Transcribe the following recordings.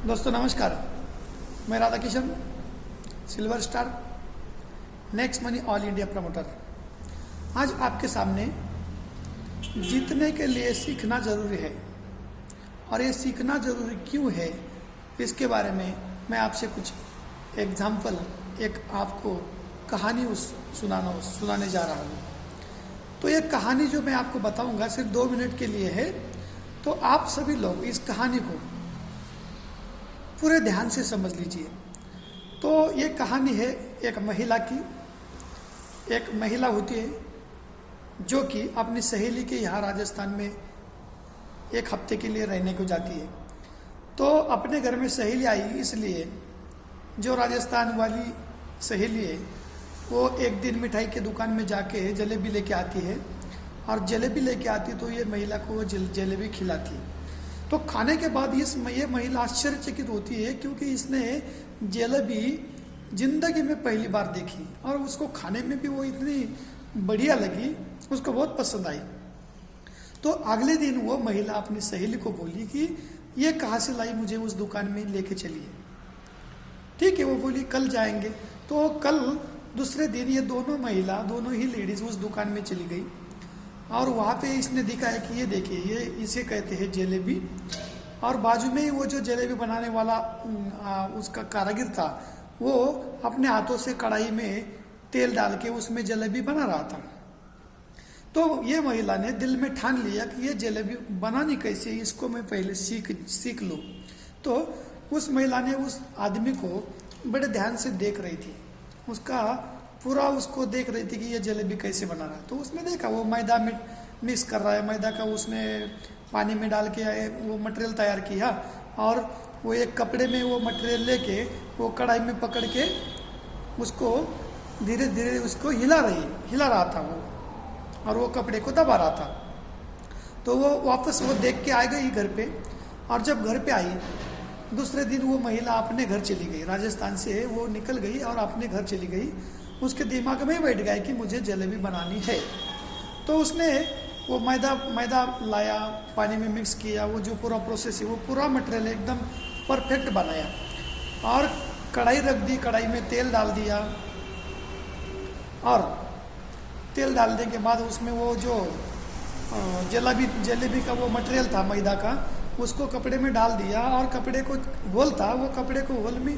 दोस्तों नमस्कार, मैं Radha Kishan, silver star, next money all India promoter. आज आपके सामने जीतने के लिए सीखना ज़रूरी है और ये सीखना ज़रूरी क्यों है इसके बारे में मैं आपसे कुछ एग्जाम्पल, एक आपको कहानी सुनाने जा रहा हूँ। तो ये कहानी जो मैं आपको बताऊँगा सिर्फ 2 मिनट के लिए है, तो आप सभी लोग इस कहानी को पूरे ध्यान से समझ लीजिए। तो ये कहानी है एक महिला की। एक महिला होती है जो कि अपनी सहेली के यहाँ राजस्थान में 1 हफ्ते के लिए रहने को जाती है। तो अपने घर में सहेली आई, इसलिए जो राजस्थान वाली सहेली है वो एक दिन मिठाई के दुकान में जाके जलेबी लेके आती है और जलेबी लेके आती तो ये महिला को वो जलेबी खिलाती है। तो खाने के बाद ये महिला आश्चर्यचकित होती है क्योंकि इसने जलेबी जिंदगी में पहली बार देखी और उसको खाने में भी वो इतनी बढ़िया लगी, उसको बहुत पसंद आई। तो अगले दिन वो महिला अपनी सहेली को बोली कि ये कहाँ से लाई, मुझे उस दुकान में लेके चलिए। ठीक है, वो बोली कल जाएंगे। तो कल दूसरे दिन ये दोनों ही लेडीज उस दुकान में चली गई और वहाँ पे इसने दिखाया कि ये देखिए, ये इसे कहते हैं जलेबी। और बाजू में ही वो जो जलेबी बनाने वाला उसका कारीगर था, वो अपने हाथों से कढ़ाई में तेल डाल के उसमें जलेबी बना रहा था। तो ये महिला ने दिल में ठान लिया कि ये जलेबी बनानी कैसे, इसको मैं पहले सीख लूँ। तो उस महिला ने उस आदमी को बड़े ध्यान से देख रही थी, उसको देख रही थी कि ये जलेबी कैसे बना रहा है। तो उसने देखा वो मैदा में मिक्स कर रहा है, मैदा का उसने पानी में डाल के वो मटेरियल तैयार किया और वो एक कपड़े में वो मटेरियल लेके वो कढ़ाई में पकड़ के उसको धीरे धीरे उसको हिला रहा था वो, और वो कपड़े को दबा रहा था। तो वो वापस वो देख के आ गई घर पे, और जब घर पे आई दूसरे दिन वो महिला अपने घर चली गई। राजस्थान से वो निकल गई और अपने घर चली गई। उसके दिमाग में बैठ गया कि मुझे जलेबी बनानी है। तो उसने वो मैदा लाया, पानी में मिक्स किया, वो जो पूरा प्रोसेस है वो पूरा मटेरियल एकदम परफेक्ट बनाया और कढ़ाई रख दी, कढ़ाई में तेल डाल दिया और तेल डालने के बाद उसमें वो जो जलेबी का वो मटेरियल था मैदा का, उसको कपड़े में डाल दिया और कपड़े को होल था, वो कपड़े को होल में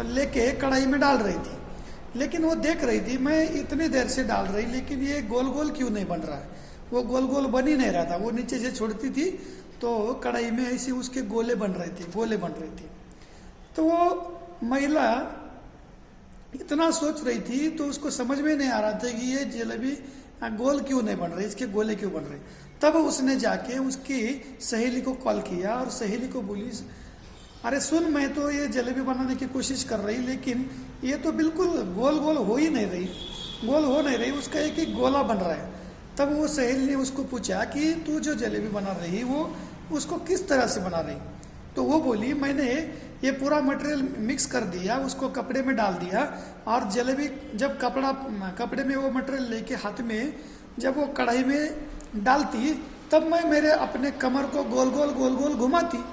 लेके कढ़ाई में डाल रही थी। लेकिन वो देख रही थी मैं इतनी देर से डाल रही, लेकिन ये गोल गोल क्यों नहीं बन रहा है। वो गोल गोल बन ही नहीं रहा था। वो नीचे से छोड़ती थी तो कढ़ाई में ऐसे उसके गोले बन रहे थे। तो वो महिला इतना सोच रही थी तो उसको समझ में नहीं आ रहा था कि ये जलेबी गोल क्यों नहीं बन रही, इसके गोले क्यों बन रहे। तब उसने जाके उसकी सहेली को कॉल किया और सहेली को बोली, अरे सुन, मैं तो ये जलेबी बनाने की कोशिश कर रही, लेकिन ये तो बिल्कुल गोल गोल हो नहीं रही, उसका एक ही गोला बन रहा है। तब वो सहेली ने उसको पूछा कि तू जो जलेबी बना रही वो उसको किस तरह से बना रही। तो वो बोली, मैंने ये पूरा मटेरियल मिक्स कर दिया, उसको कपड़े में डाल दिया और जलेबी जब कपड़े में वो मटेरियल लेके हाथ में जब वो कढ़ाई में डालती, तब मैं मेरे अपने कमर को गोल गोल घुमाती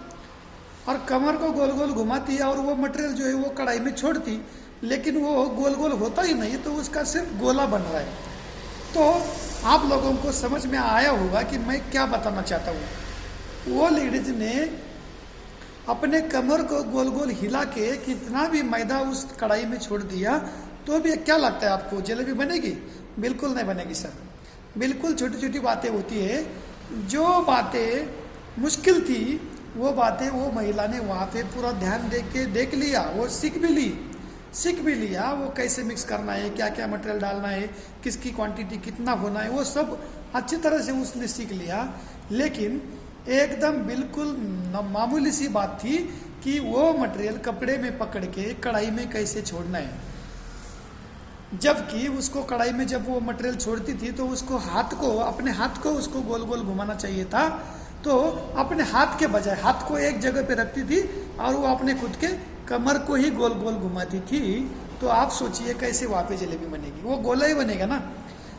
और कमर को गोल गोल घुमाती और वो मटेरियल जो है वो कढ़ाई में छोड़ती, लेकिन वो गोल गोल होता ही नहीं, तो उसका सिर्फ गोला बन रहा है। तो आप लोगों को समझ में आया होगा कि मैं क्या बताना चाहता हूँ। वो लेडीज ने अपने कमर को गोल गोल हिला के कितना भी मैदा उस कढ़ाई में छोड़ दिया, तो भी क्या लगता है आपको जलेबी बनेगी? बिल्कुल नहीं बनेगी सर। बिल्कुल छोटी छोटी बातें होती है। जो बातें मुश्किल थी वो बातें वो महिला ने वहाँ पे पूरा ध्यान देख लिया, वो सीख भी लिया वो कैसे मिक्स करना है, क्या क्या मटेरियल डालना है, किसकी क्वांटिटी कितना होना है, वो सब अच्छी तरह से उसने सीख लिया। लेकिन एकदम बिल्कुल मामूली सी बात थी कि वो मटेरियल कपड़े में पकड़ के कढ़ाई में कैसे छोड़ना है। जबकि उसको कढ़ाई में जब वो मटेरियल छोड़ती थी तो उसको अपने हाथ को उसको गोल गोल घुमाना चाहिए था। तो अपने हाथ के बजाय हाथ को एक जगह पे रखती थी और वो अपने खुद के कमर को ही गोल गोल घुमाती थी। तो आप सोचिए कैसे वहाँ पे जलेबी बनेगी, वो गोला ही बनेगा ना।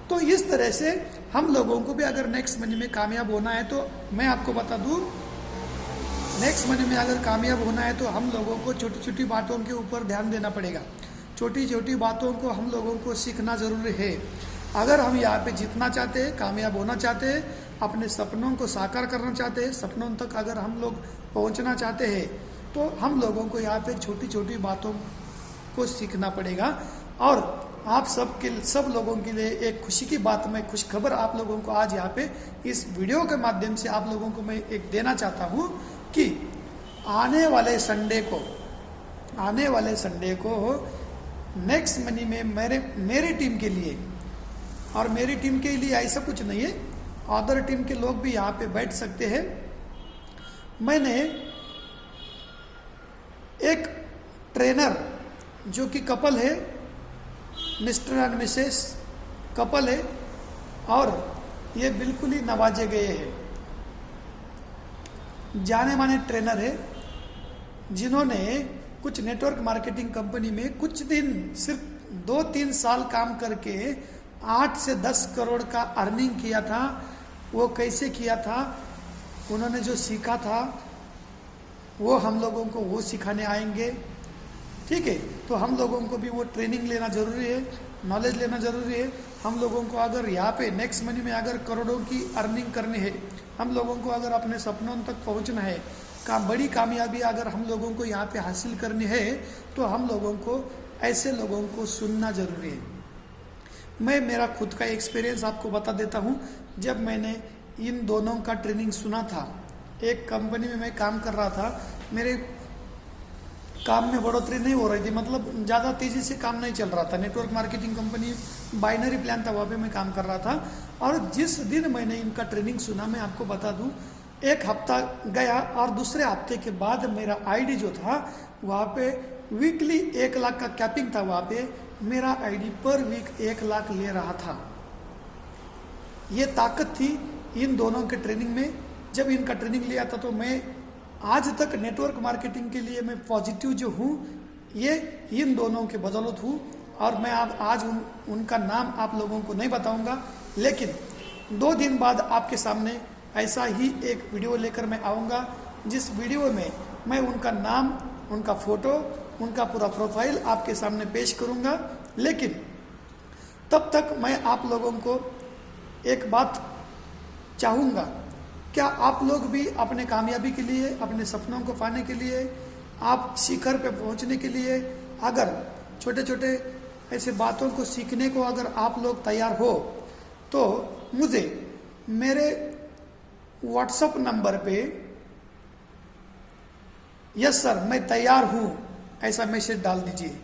तो इस तरह से हम लोगों को भी अगर नेक्स्ट मनी में कामयाब होना है तो मैं आपको बता दूं, नेक्स्ट मनी में अगर कामयाब होना है तो हम लोगों को छोटी छोटी बातों के ऊपर ध्यान देना पड़ेगा। छोटी छोटी बातों को हम लोगों को सीखना ज़रूरी है। अगर हम यहाँ पे जीतना चाहते हैं, कामयाब होना चाहते हैं, अपने सपनों को साकार करना चाहते हैं, सपनों तक अगर हम लोग पहुँचना चाहते हैं, तो हम लोगों को यहाँ पे छोटी छोटी बातों को सीखना पड़ेगा। और आप सब लोगों के लिए एक खुशी की बात, मैं खुश खबर आप लोगों को आज यहाँ पे इस वीडियो के माध्यम से आप लोगों को मैं एक देना चाहता हूँ कि आने वाले संडे को नेक्स्ट मनी में मेरी टीम के लिए, और मेरी टीम के लिए ऐसा कुछ नहीं है, अदर टीम के लोग भी यहाँ पे बैठ सकते हैं। मैंने एक ट्रेनर जो कि कपल है, मिस्टर एंड मिसेस कपल है, और ये बिल्कुल ही नवाजे गए हैं, जाने माने ट्रेनर है, जिन्होंने कुछ नेटवर्क मार्केटिंग कंपनी में कुछ दिन सिर्फ 2-3 साल काम करके 8 से 10 करोड़ का अर्निंग किया था। वो कैसे किया था, उन्होंने जो सीखा था वो हम लोगों को वो सिखाने आएंगे। ठीक है, तो हम लोगों को भी वो ट्रेनिंग लेना ज़रूरी है, नॉलेज लेना ज़रूरी है। हम लोगों को अगर यहाँ पे नेक्स्ट मनी में अगर करोड़ों की अर्निंग करनी है, हम लोगों को अगर अपने सपनों तक पहुँचना है, बड़ी कामयाबी अगर हम लोगों को यहाँ पे हासिल करनी है, तो हम लोगों को ऐसे लोगों को सुनना ज़रूरी है। मैं मेरा खुद का एक्सपीरियंस आपको बता देता हूँ। जब मैंने इन दोनों का ट्रेनिंग सुना था, एक कंपनी में मैं काम कर रहा था, मेरे काम में बढ़ोतरी नहीं हो रही थी, मतलब ज़्यादा तेज़ी से काम नहीं चल रहा था। Network marketing company binary plan था, वहाँ पे मैं काम कर रहा था। और जिस दिन मैंने इनका ट्रेनिंग सुना, मैं आपको बता दूं, एक हफ्ता गया और दूसरे हफ्ते के बाद मेरा आईडी जो था वहाँ पे वीकली 1 लाख का कैपिंग था। वहाँ पे मेरा आईडी पर वीक 1 लाख ले रहा था। ये ताकत थी इन दोनों के ट्रेनिंग में। जब इनका ट्रेनिंग लिया था तो मैं आज तक नेटवर्क मार्केटिंग के लिए मैं पॉजिटिव जो हूँ, ये इन दोनों के बदौलत हूँ। और मैं आज उनका नाम आप लोगों को नहीं बताऊंगा, लेकिन 2 दिन बाद आपके सामने ऐसा ही एक वीडियो लेकर मैं आऊँगा, जिस वीडियो में मैं उनका नाम, उनका फ़ोटो, उनका पूरा प्रोफाइल आपके सामने पेश करूँगा। लेकिन तब तक मैं आप लोगों को एक बात चाहूँगा, क्या आप लोग भी अपने कामयाबी के लिए, अपने सपनों को पाने के लिए, आप शिखर पे पहुँचने के लिए, अगर छोटे छोटे ऐसे बातों को सीखने को अगर आप लोग तैयार हो, तो मुझे मेरे व्हाट्सएप नंबर पे यस सर मैं तैयार हूँ ऐसा मैसेज डाल दीजिए।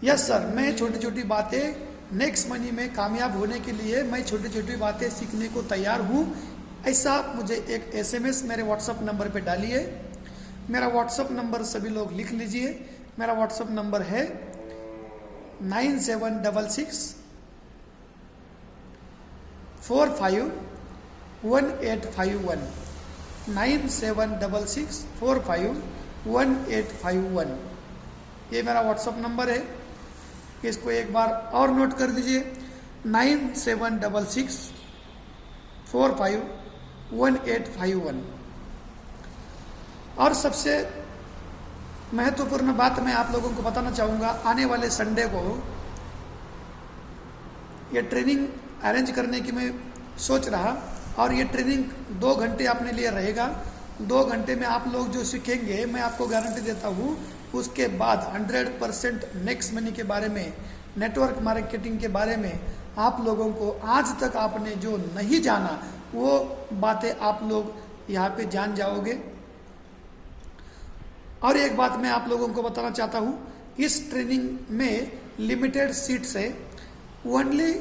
यस सर, मैं छोटी छोटी बातें नेक्स्ट मनी में कामयाब होने के लिए, मैं छोटी छोटी बातें सीखने को तैयार हूँ, ऐसा मुझे एक SMS मेरे व्हाट्सएप नंबर पे डालिए। मेरा व्हाट्सएप नंबर सभी लोग लिख लीजिए। मेरा व्हाट्सएप नंबर है 9766 451851 9766 451851। ये मेरा व्हाट्सएप नंबर है, इसको एक बार और नोट कर दीजिए, 9766 451851। और सबसे महत्वपूर्ण बात मैं आप लोगों को बताना चाहूँगा, आने वाले संडे को ये ट्रेनिंग अरेंज करने की मैं सोच रहा, और ये ट्रेनिंग 2 घंटे अपने लिए रहेगा। 2 घंटे में आप लोग जो सीखेंगे, मैं आपको गारंटी देता हूँ, उसके बाद 100% नेक्स्ट मनी के बारे में, नेटवर्क मार्केटिंग के बारे में आप लोगों को आज तक आपने जो नहीं जाना, वो बातें आप लोग यहाँ पे जान जाओगे। और एक बात मैं आप लोगों को बताना चाहता हूँ, इस ट्रेनिंग में लिमिटेड सीट्स है, ओनली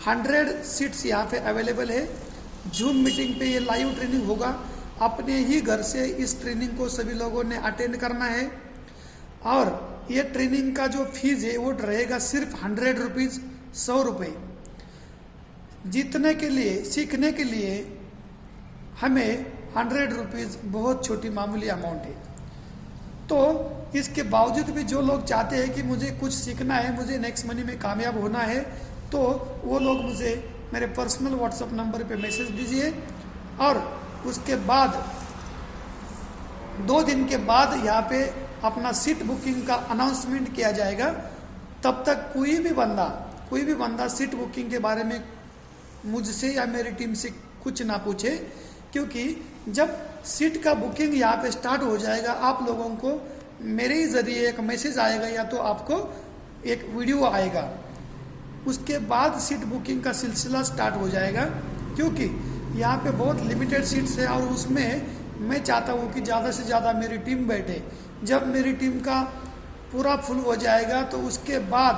100 सीट्स यहाँ पे अवेलेबल है। जूम मीटिंग पे ये लाइव ट्रेनिंग होगा, अपने ही घर से इस ट्रेनिंग को सभी लोगों ने अटेंड करना है। और ये ट्रेनिंग का जो फीस है वो रहेगा सिर्फ 100 रुपीज़, 100 रुपये। जीतने के लिए, सीखने के लिए हमें 100 रुपीज़ बहुत छोटी मामूली अमाउंट है। तो इसके बावजूद भी जो लोग चाहते हैं कि मुझे कुछ सीखना है, मुझे नेक्स्ट मनी में कामयाब होना है, तो वो लोग मुझे मेरे पर्सनल व्हाट्सएप नंबर पे मैसेज दीजिए। और उसके बाद 2 दिन के बाद यहाँ पे अपना सीट बुकिंग का अनाउंसमेंट किया जाएगा। तब तक कोई भी बंदा सीट बुकिंग के बारे में मुझसे या मेरी टीम से कुछ ना पूछे, क्योंकि जब सीट का बुकिंग यहाँ पे स्टार्ट हो जाएगा, आप लोगों को मेरे ही जरिए एक मैसेज आएगा या तो आपको एक वीडियो आएगा। उसके बाद सीट बुकिंग का सिलसिला स्टार्ट हो जाएगा, क्योंकि यहाँ पे बहुत लिमिटेड सीट्स है और उसमें मैं चाहता हूँ कि ज़्यादा से ज़्यादा मेरी टीम बैठे। जब मेरी टीम का पूरा फुल हो जाएगा तो उसके बाद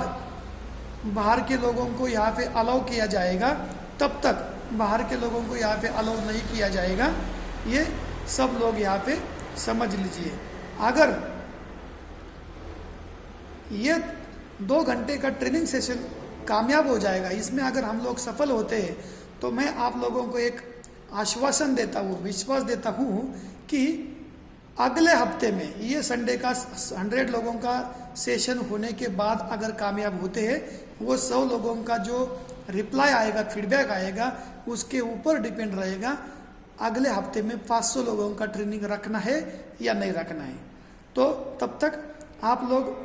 बाहर के लोगों को यहाँ पे अलाउ किया जाएगा। तब तक बाहर के लोगों को यहाँ पे अलाउ नहीं किया जाएगा। ये सब लोग यहाँ पे समझ लीजिए। अगर ये 2 घंटे का ट्रेनिंग सेशन कामयाब हो जाएगा, इसमें अगर हम लोग सफल होते हैं, तो मैं आप लोगों को एक आश्वासन देता हूँ, विश्वास देता हूँ कि अगले हफ्ते में ये संडे का 100 लोगों का सेशन होने के बाद अगर कामयाब होते हैं, वो 100 लोगों का जो रिप्लाई आएगा, फीडबैक आएगा, उसके ऊपर डिपेंड रहेगा अगले हफ्ते में 500 लोगों का ट्रेनिंग रखना है या नहीं रखना है। तो तब तक आप लोग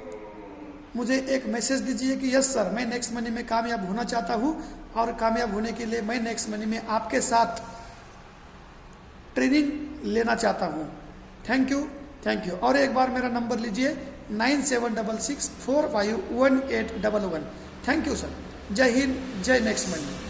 मुझे एक मैसेज दीजिए कि यस सर, मैं नेक्स्ट मनी में कामयाब होना चाहता हूँ और कामयाब होने के लिए मैं नेक्स्ट मनी में आपके साथ ट्रेनिंग लेना चाहता हूँ। Thank you. और एक बार मेरा नंबर लीजिए 9766451811। Thank you sir. जय हिंद, जय नेक्स्ट मनी।